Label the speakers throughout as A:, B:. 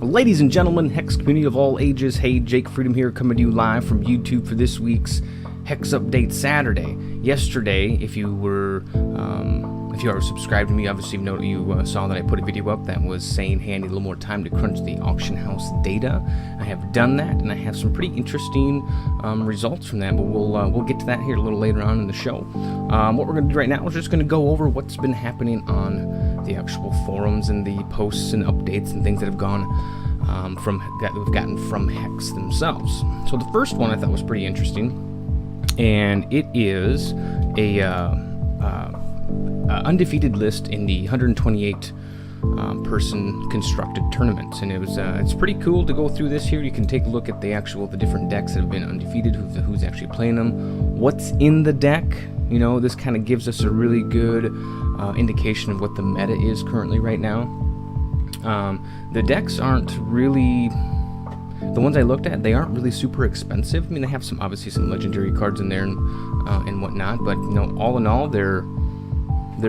A: Ladies and gentlemen, Hex community of all ages, hey, Jake Freedom here, coming to you live from YouTube for this week's Hex Update Saturday. Yesterday, if you are subscribed to me, obviously you saw that I put a video up that was saying, hey, I need a little more time to crunch the auction house data. I have done that, and I have some pretty interesting results from that, but we'll get to that here a little later on in the show. What we're going to do right now is just going to go over what's been happening on the actual forums and the posts and updates and things that have gone that we've gotten from Hex themselves. So the first one I thought was pretty interesting, and it is a undefeated list in the 128 person constructed tournaments, and it's pretty cool to go through this here. You can take a look at the different decks that have been undefeated, who's actually playing them, what's in the deck. You know, this kind of gives us a really good indication of what the meta is currently right now. The decks aren't really, the ones I looked at, they aren't really super expensive. I mean, they have obviously some legendary cards in there and whatnot, but you know, all in all, they're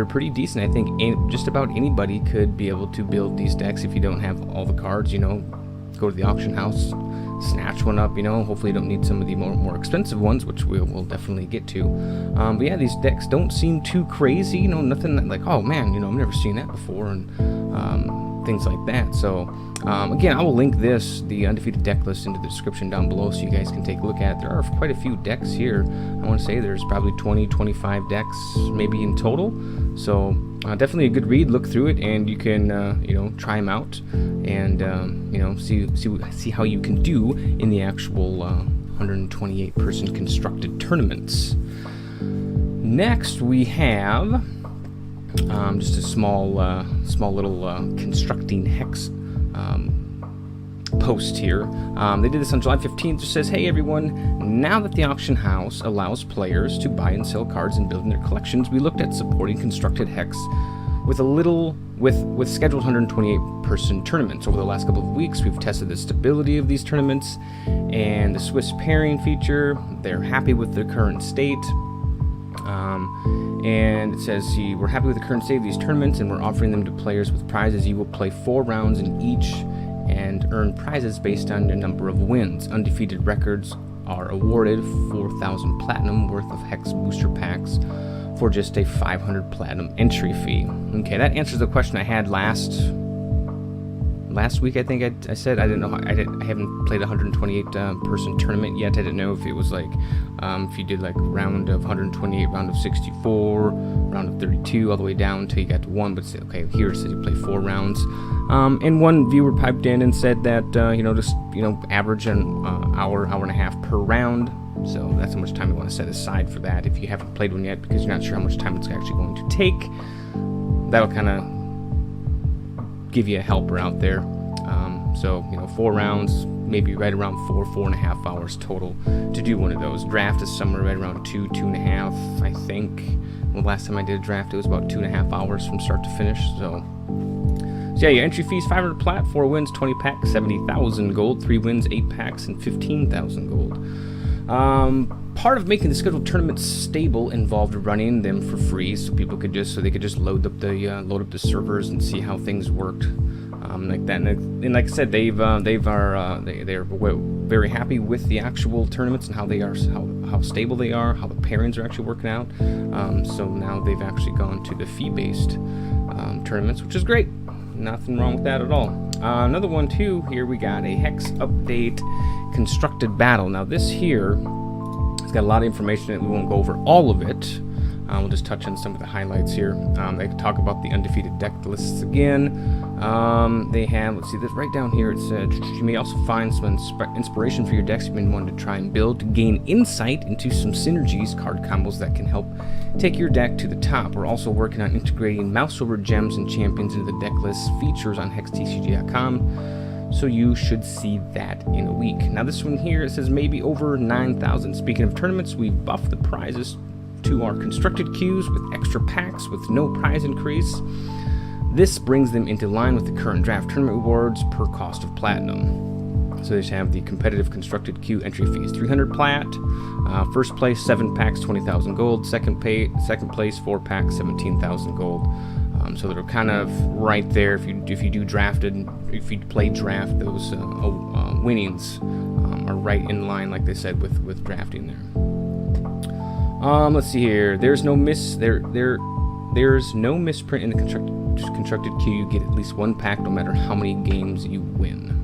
A: pretty decent. I think just about anybody could be able to build these decks if you don't have all the cards. You know, go to the auction house, snatch one up. You know, hopefully you don't need some of the more expensive ones, which we'll definitely get to. But yeah, these decks don't seem too crazy. You know, nothing that like, oh man, you know, I've never seen that before, and things like that. So again, I will link the undefeated deck list into the description down below so you guys can take a look at it. There are quite a few decks here. I want to say there's probably 20-25 decks maybe in total. So definitely a good read. Look through it, and you can you know, try them out, and you know, see how you can do in the actual 128 person constructed tournaments. Next we have just a small little constructing Hex post here. They did this on July 15th. It says, hey everyone, now that the auction house allows players to buy and sell cards and build in their collections, we looked at supporting constructed Hex with scheduled 128 person tournaments. Over the last couple of weeks, we've tested the stability of these tournaments and the Swiss pairing feature. They're happy with the current state. And it says, see, we're happy with the current state of these tournaments, and we're offering them to players with prizes. You will play 4 rounds in each and earn prizes based on your number of wins. Undefeated records are awarded 4,000 platinum worth of Hex booster packs for just a 500 platinum entry fee. Okay, that answers the question I had last week. I think I said I didn't know. I haven't played a 128 person tournament yet. I didn't know if it was like if you did like round of 128, round of 64, round of 32, all the way down until you got to 1. But okay, here it says you play 4 rounds. And one viewer piped in and said that you know, just average an hour and a half per round. So that's how much time you want to set aside for that. If you haven't played one yet because you're not sure how much time it's actually going to take, that'll kind of give you a helper out there. So, you know, 4 rounds, maybe right around 4.5 hours total to do one of those. Draft is somewhere right around 2.5, I think. Well, last time I did a draft, it was about 2.5 hours from start to finish. So yeah, your entry fees 500 plat, 4 wins, 20 packs, 70,000 gold, 3 wins, 8 packs, and 15,000 gold. Part of making the scheduled tournaments stable involved running them for free, so people could just load up the servers and see how things worked, like that. And like I said, they are very happy with the actual tournaments and how they are, how stable they are, how the pairings are actually working out. So now they've actually gone to the fee-based tournaments, which is great. Nothing wrong with that at all. Another one too. Here we got a Hex update constructed battle. Now this here, it's got a lot of information that we won't go over all of it. We'll just touch on some of the highlights here. They talk about the undefeated deck lists again. They have, let's see, this right down here, it said you may also find some inspiration for your decks you've been wanting to try and build to gain insight into some synergies, card combos that can help take your deck to the top. We're also working on integrating mouse over gems and champions into the deck list features on hextcg.com. So you should see that in a week. Now this one here, it says maybe over 9,000. Speaking of tournaments, we've buffed the prizes to our constructed queues with extra packs with no prize increase. This brings them into line with the current draft tournament rewards per cost of platinum. So they just have the competitive constructed queue entry fees 300 plat, first place 7 packs 20,000 gold, second place 4 packs 17,000 gold. So they're kind of right there. If you do drafted, if you play draft, those winnings are right in line, like they said, with drafting there. Let's see here. There's no misprint in the constructed queue. You get at least one pack no matter how many games you win.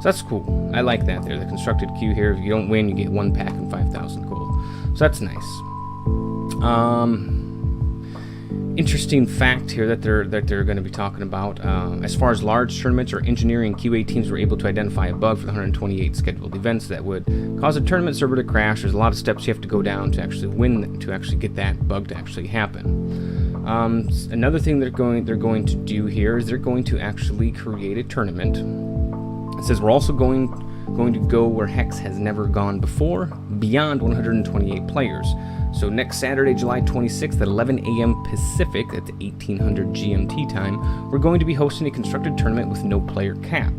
A: So that's cool. I like that there. The constructed queue here, if you don't win, you get one pack and 5,000 gold. So that's nice. Interesting fact here that they're going to be talking about. As far as large tournaments or engineering, QA teams were able to identify a bug for the 128 scheduled events that would cause a tournament server to crash. There's a lot of steps you have to go down to actually win, to actually get that bug to actually happen. Another thing they're going to do here is they're going to actually create a tournament. It says we're also going to go where HEX has never gone before, beyond 128 players. So next Saturday, July 26th at 11 a.m. Pacific, that's 1800 GMT time, we're going to be hosting a constructed tournament with no player cap.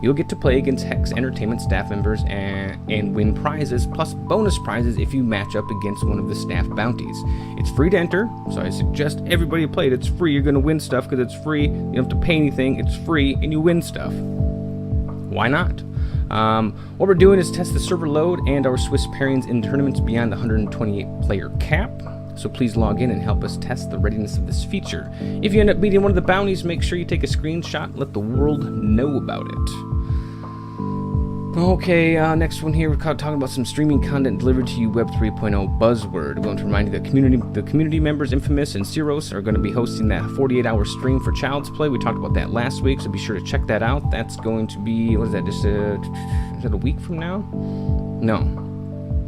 A: You'll get to play against HEX Entertainment staff members and win prizes, plus bonus prizes if you match up against one of the staff bounties. It's free to enter, so I suggest everybody play it. It's free. You're going to win stuff because it's free. You don't have to pay anything. It's free, and you win stuff. Why not? What we're doing is test the server load and our Swiss pairings in tournaments beyond the 128 player cap. So please log in and help us test the readiness of this feature. If you end up beating one of the bounties, make sure you take a screenshot and let the world know about it. Okay, next one here, we're talking about some streaming content delivered to you Web 3.0 buzzword. We want to remind you that the community members Infamous and Ceros are going to be hosting that 48-hour stream for Child's Play. We talked about that last week, so be sure to check that out. That's going to be, what is that, just is that a week from now? No,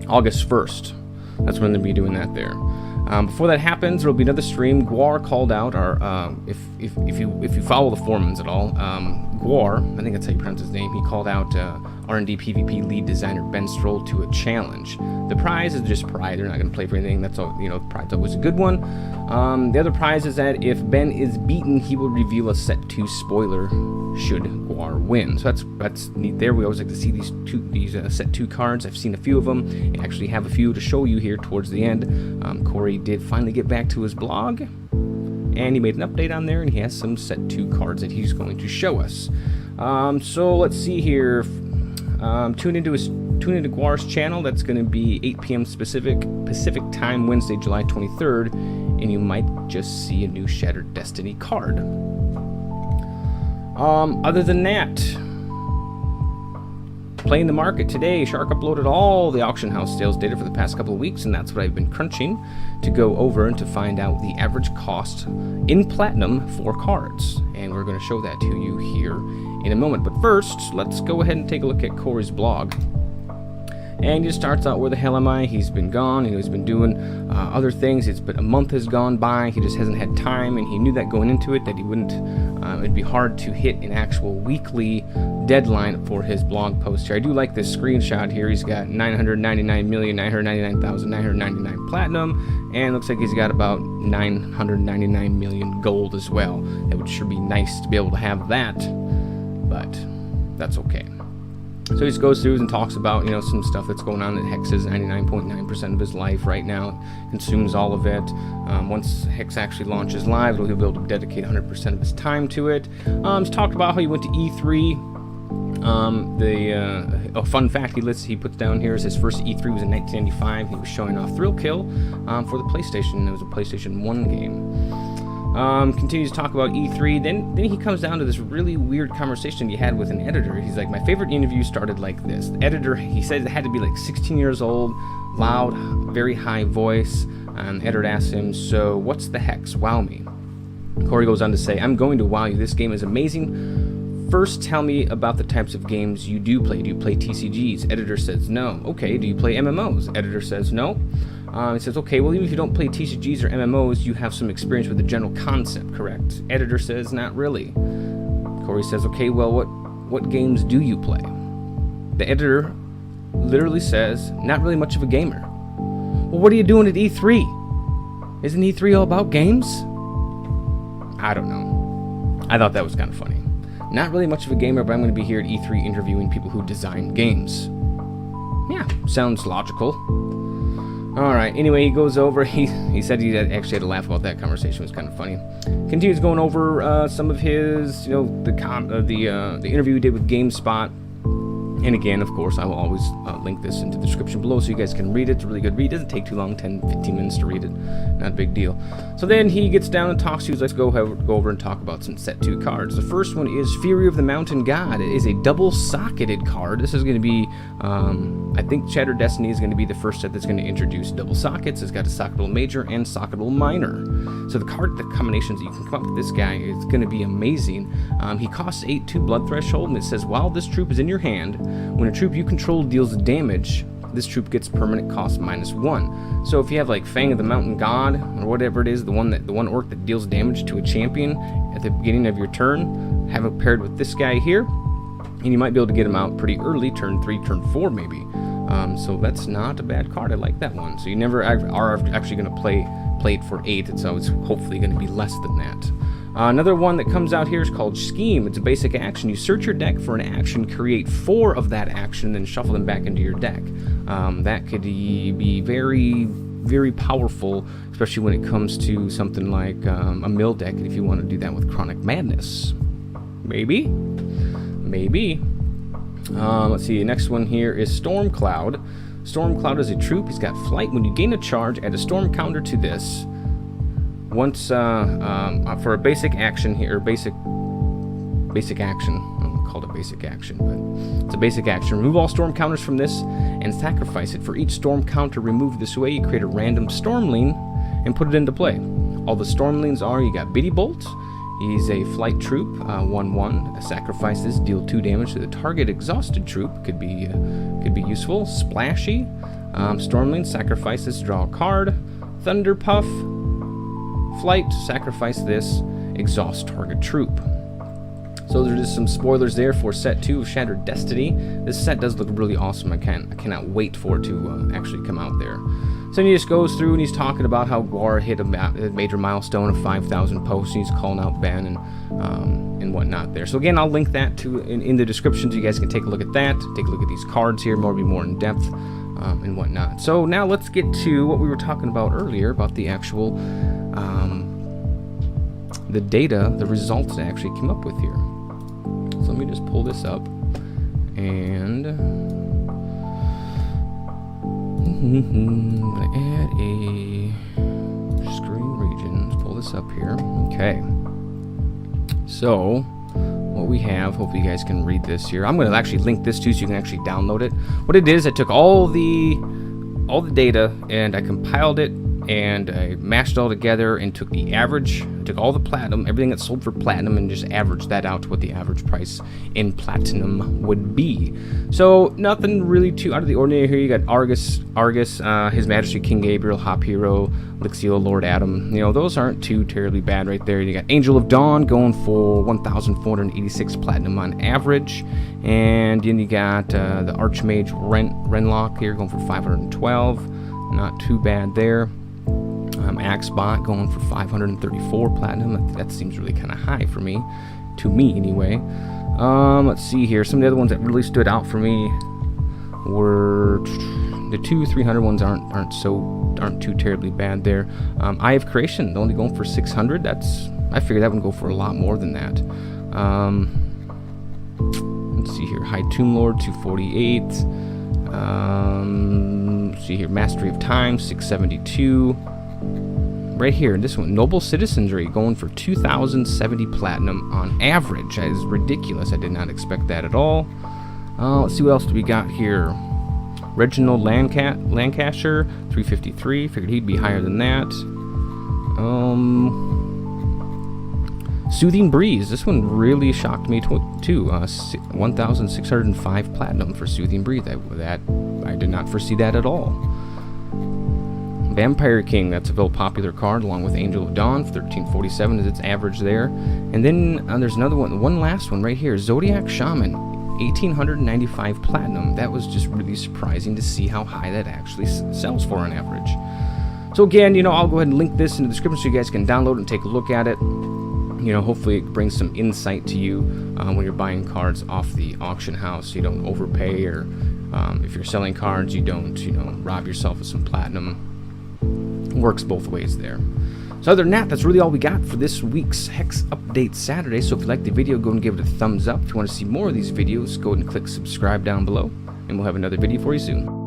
A: August 1st. That's when they'll be doing that there. Before that happens, there will be another stream. Guar called out our, if you follow the forums at all, Guar, I think that's how you pronounce his name, he called out R&D PvP lead designer Ben Stroll to a challenge. The prize is just pride. They're not going to play for anything. That's all, pride's always a good one. The other prize is that if Ben is beaten, he will reveal a set 2 spoiler should Guar win. So that's neat there. We always like to see these set 2 cards. I've seen a few of them. I actually have a few to show you here towards the end. Cory did finally get back to his blog, and he made an update on there, and he has some set 2 cards that he's going to show us. So let's see here. Tune into Guar's channel. That's going to be 8 p.m. Pacific time, Wednesday, July 23rd, and you might just see a new Shattered Destiny card. Other than that, playing the market today, Shark uploaded all the auction house sales data for the past couple of weeks, and that's what I've been crunching to go over and to find out the average cost in platinum for cards. And we're going to show that to you here in a moment. But first, let's go ahead and take a look at Cory's blog. And he starts out, where the hell am I? He's been gone, and he's been doing other things. It's been a month has gone by. He just hasn't had time, and he knew that going into it, that he wouldn't, it'd be hard to hit an actual weekly deadline for his blog post here. I do like this screenshot here. He's got 999,999,999 platinum, and looks like he's got about 999 million gold as well. That would sure be nice to be able to have that, but that's okay. So he just goes through and talks about, some stuff that's going on at HEX's 99.9% of his life right now, consumes all of it. Once HEX actually launches live, he'll be able to dedicate 100% of his time to it. He's talked about how he went to E3. A fun fact he puts down here is his first E3 was in 1995. He was showing off Thrill Kill for the PlayStation. It was a PlayStation 1 game. Continues to talk about E3. Then he comes down to this really weird conversation he had with an editor. He's like, my favorite interview started like this. The editor, he said it had to be like 16 years old, loud, very high voice. The editor asks him, so what's the HEX? Wow me. Cory goes on to say, I'm going to wow you. This game is amazing. First, tell me about the types of games you do play. Do you play TCGs? Editor says no. Okay, do you play MMOs? Editor says no. He says, okay, well, even if you don't play TCGs or MMOs, you have some experience with the general concept, correct? Editor says, not really. Cory says, okay, well, what games do you play? The editor literally says, not really much of a gamer. Well, what are you doing at E3? Isn't E3 all about games? I don't know. I thought that was kind of funny. Not really much of a gamer, but I'm going to be here at E3 interviewing people who design games. Yeah, sounds logical. Alright, anyway, he goes over, he said he actually had to laugh about that conversation, it was kind of funny. Continues going over some of his, the interview he did with GameSpot. And again, of course, I will always link this into the description below so you guys can read it. It's a really good read. It doesn't take too long, 10-15 minutes to read it. Not a big deal. So then he gets down and talks to you. Let's go over and talk about some set 2 cards. The first one is Fury of the Mountain God. It is a double-socketed card. This is going to be, I think Shattered Destiny is going to be the first set that's going to introduce double sockets. It's got a socketable major and socketable minor. So the combinations that you can come up with this guy is going to be amazing. He costs 8, 2 blood threshold, and it says, while this troop is in your hand, when a troop you control deals damage, this troop gets permanent cost -1. So if you have like Fang of the Mountain God, or whatever it is, the one orc that deals damage to a champion at the beginning of your turn, have it paired with this guy here, and you might be able to get him out pretty early, turn 3, turn 4 maybe. So that's not a bad card. I like that one. So you never are actually going to play it for 8. It's always hopefully going to be less than that. Another one that comes out here is called Scheme. It's a basic action. You search your deck for an action, create 4 of that action, then shuffle them back into your deck. That could be very, very powerful, especially when it comes to something like a mill deck, if you want to do that with Chronic Madness. Maybe. Let's see, next one here is Stormcloud. Stormcloud is a troop. He's got flight. When you gain a charge, add a storm counter to this. Once for a basic action here, basic action. I don't call it basic action, but it's a basic action. Remove all storm counters from this and sacrifice it. For each storm counter removed this way, you create a random Stormling and put it into play. All the Stormlings are, you got Bitty Bolt. He's a flight troop, 1/1. Sacrifice this, deal 2 damage to the target exhausted troop. Could be useful. Splashy. Stormling, sacrifice this, draw a card. Thunder Puff. Flight, sacrifice this, exhaust target troop. So there's just some spoilers there for set 2 of Shattered Destiny. This set does look really awesome. I cannot wait for it to actually come out there. So he just goes through and he's talking about how Guar hit a major milestone of 5,000 posts, and he's calling out Ben and whatnot there. So again, I'll link that in the description so you guys can take a look at that. Take a look at these cards here, be more in depth and whatnot. So now let's get to what we were talking about earlier about the actual the data, the results that I actually came up with here. So let me just pull this up and add a screen region. Let's pull this up here. Okay. So what we have, hopefully you guys can read this here. I'm going to actually link this too so you can actually download it. What it is, I took all the data and I compiled it and I mashed it all together and took the average, took all the platinum, everything that's sold for platinum, and just averaged that out to what the average price in platinum would be. So nothing really too out of the ordinary here. You got Argus, His Majesty King Gabriel, Hop Hero, Lixio, Lord Adam. You know, those aren't too terribly bad right there. You got Angel of Dawn going for 1,486 platinum on average. And then you got the Archmage Renlock here going for 512. Not too bad there. Axebot going for 534 platinum. That seems really kind of high for me, to me anyway. Let's see here. Some of the other ones that really stood out for me were the 200-300 ones aren't too terribly bad there. Eye of Creation only going for 600. I figured that would go for a lot more than that. Let's see here. High Tomb Lord 248. Let's see here. Mastery of Time 672. Right here, this one, Noble Citizenry, going for 2,070 platinum on average. That is ridiculous. I did not expect that at all. Let's see what else do we got here. Reginald Lancashire, 353. Figured he'd be higher than that. Soothing Breeze. This one really shocked me too. 1,605 platinum for Soothing Breeze. I did not foresee that at all. Vampire King, that's a very popular card, along with Angel of Dawn, 1347 is its average there. And then there's another one last one right here, Zodiac Shaman, 1,895 platinum. That was just really surprising to see how high that actually sells for on average. So again, I'll go ahead and link this in the description so you guys can download and take a look at it. Hopefully it brings some insight to you when you're buying cards off the auction house, so you don't overpay or If you're selling cards, you don't, rob yourself of some platinum. Works both ways there. So other than that, that's really all we got for this week's Hex Update Saturday. So if you liked the video, go and give it a thumbs up. If you want to see more of these videos, go ahead and click subscribe down below, and we'll have another video for you soon.